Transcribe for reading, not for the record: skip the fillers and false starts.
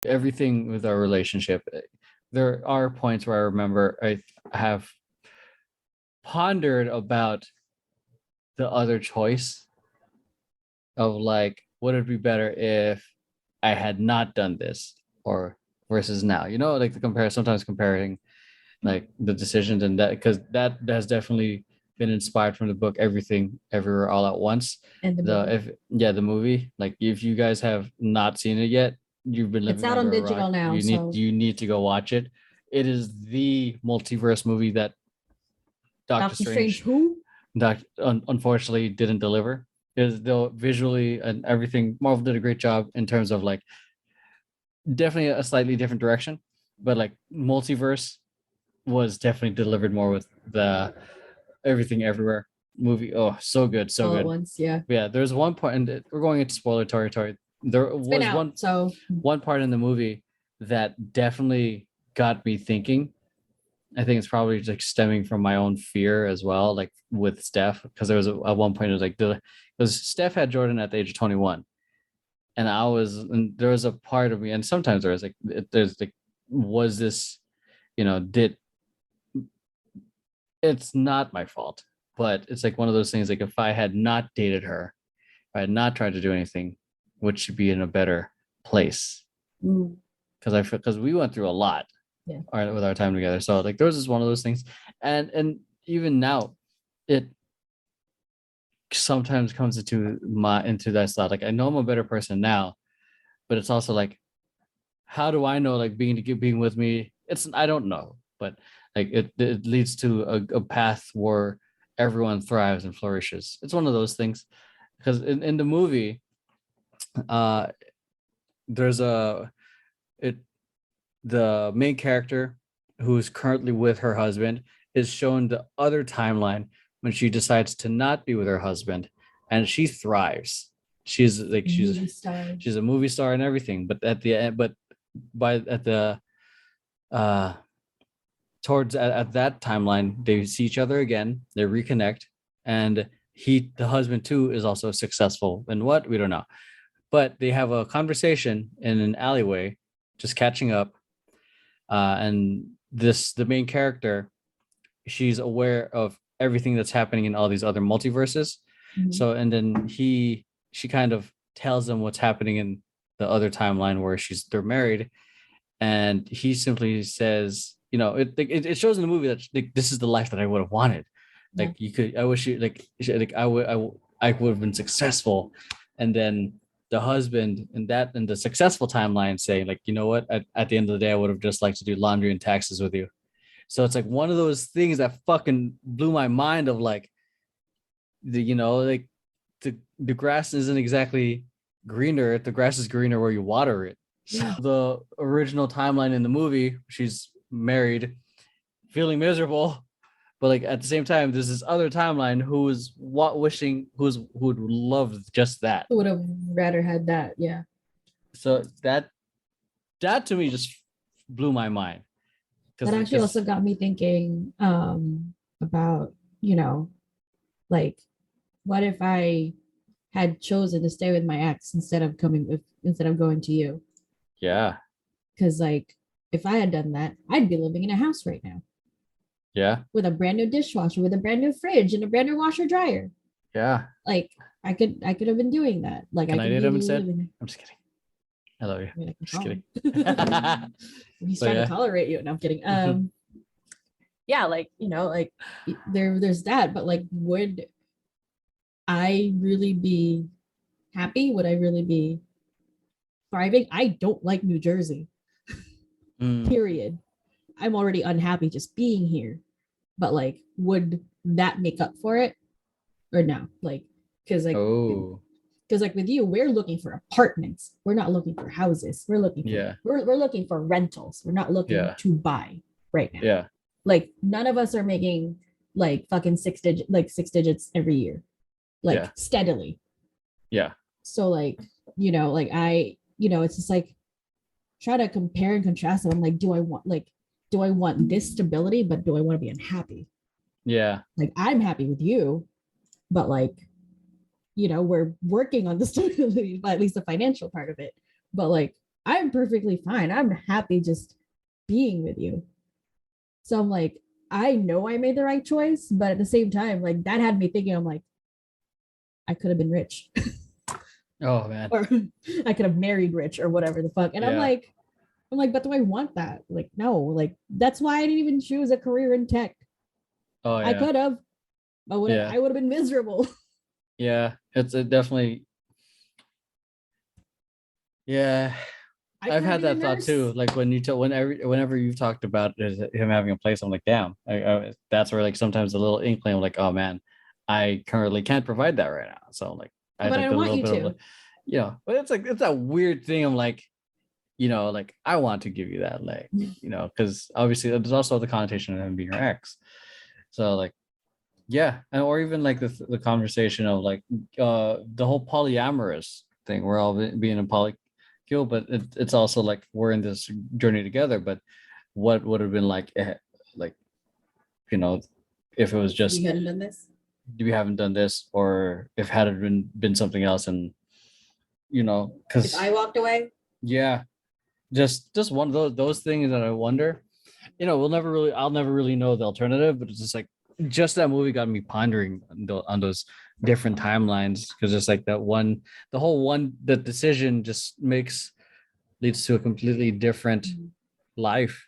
everything with our relationship, there are points where I remember I have pondered about the other choice of like, would it be better if I had not done this or versus now? You know, like the compare sometimes comparing like the decisions and that because that has definitely been inspired from the book Everything Everywhere All at Once. And the movie. The movie. Like if you guys have not seen it yet, you've been living It's out on under a digital rock. now. You need to go watch it. It is the multiverse movie that Doctor Strange who? Unfortunately didn't deliver. Is though visually and everything, Marvel did a great job in terms of like definitely a slightly different direction, but like multiverse was definitely delivered more with the Everything Everywhere movie. Oh, so good, so All good. at once, yeah. Yeah, there's one point, and we're going into spoiler territory. There was one part in the movie that definitely got me thinking. I think it's probably like stemming from my own fear as well, like with Steph, because there was at one point it was like because Steph had Jordan at the age of 21, and there was a part of me, and sometimes there was like there's like, was this, did it's not my fault, but it's like one of those things like if I had not dated her, if I had not tried to do anything, would she be in a better place? Because we went through a lot with our time together. So like there was just one of those things. And even now, it sometimes comes into that thought. Like I know I'm a better person now, but it's also like, how do I know like being with me? I don't know, but like it leads to a path where everyone thrives and flourishes. It's one of those things. Because in the movie, there's the main character who's currently with her husband is shown the other timeline when she decides to not be with her husband, and she thrives. She's a movie star and everything, but at the end, towards at that timeline, they see each other again, they reconnect, and the husband too is also successful in what we don't know, but they have a conversation in an alleyway, just catching up, and the main character, she's aware of everything that's happening in all these other multiverses. So and then she kind of tells them what's happening in the other timeline where they're married, and he simply says, it shows in the movie that like, this is the life that I would have wanted. Like I wish you I would have been successful. And then the husband in the successful timeline saying like, you know what, at the end of the day, I would have just liked to do laundry and taxes with you. So it's like one of those things that fucking blew my mind of like, the grass isn't exactly greener. The grass is greener where you water it. So the original timeline in the movie, she's married, feeling miserable, but like at the same time, there's this other timeline who would love just that. Who would have rather had that, yeah. So that to me just blew my mind. That actually also got me thinking about, like, what if I had chosen to stay with my ex instead of going to you? Yeah. Because like if I had done that, I'd be living in a house right now. Yeah. With a brand new dishwasher, with a brand new fridge, and a brand new washer dryer. Yeah. Like I could have been doing that. Like Can I date him instead? I'm just kidding. I love you. I mean, just kidding. He's trying to tolerate you. No, I'm kidding. Yeah, like like there's that, but like, would I really be happy? Would I really be thriving? I don't like New Jersey. Period. I'm already unhappy just being here. But like, would that make up for it? Or no? Like, because like with you, we're looking for apartments. We're not looking for houses. We're looking for rentals. We're not looking to buy right now. Yeah. Like none of us are making like fucking six digits every year. Like steadily. Yeah. So like, like it's just like try to compare and contrast them. I'm like, do I want this stability, but do I want to be unhappy? Yeah. Like I'm happy with you, but like, we're working on the stability, at least the financial part of it. But like, I'm perfectly fine. I'm happy just being with you. So I'm like, I know I made the right choice, but at the same time, like that had me thinking, I'm like, I could have been rich. Oh man. Or I could have married rich or whatever the fuck. And Yeah. I'm like, but do I want that? Like, no, like that's why I didn't even choose a career in tech. Oh I yeah. could have, but Yeah. I would have been miserable. Yeah. It's a definitely. Yeah. I I've could have had been a that thought too. nurse. Like when you tell whenever you've talked about him having a place, I'm like, damn. That's where like sometimes a little inkling. I'm like, oh man, I currently can't provide that right now. So like, I But I like don't a want little you bit of to. like, but it's like it's a weird thing. I'm like, like I want to give you that, like, because obviously there's also the connotation of him being your ex. So like, yeah, and or even like the conversation of like the whole polyamorous thing. We're all being a polycule, but it's also like we're in this journey together. But what would have been like, like you know, if it was just We hadn't done this. we haven't done this, or if had it been something else, and If because I walked away, yeah, just one of those things that I wonder. I'll never really know the alternative, but it's just like just that movie got me pondering on those different timelines, because it's like the decision just leads to a completely different life,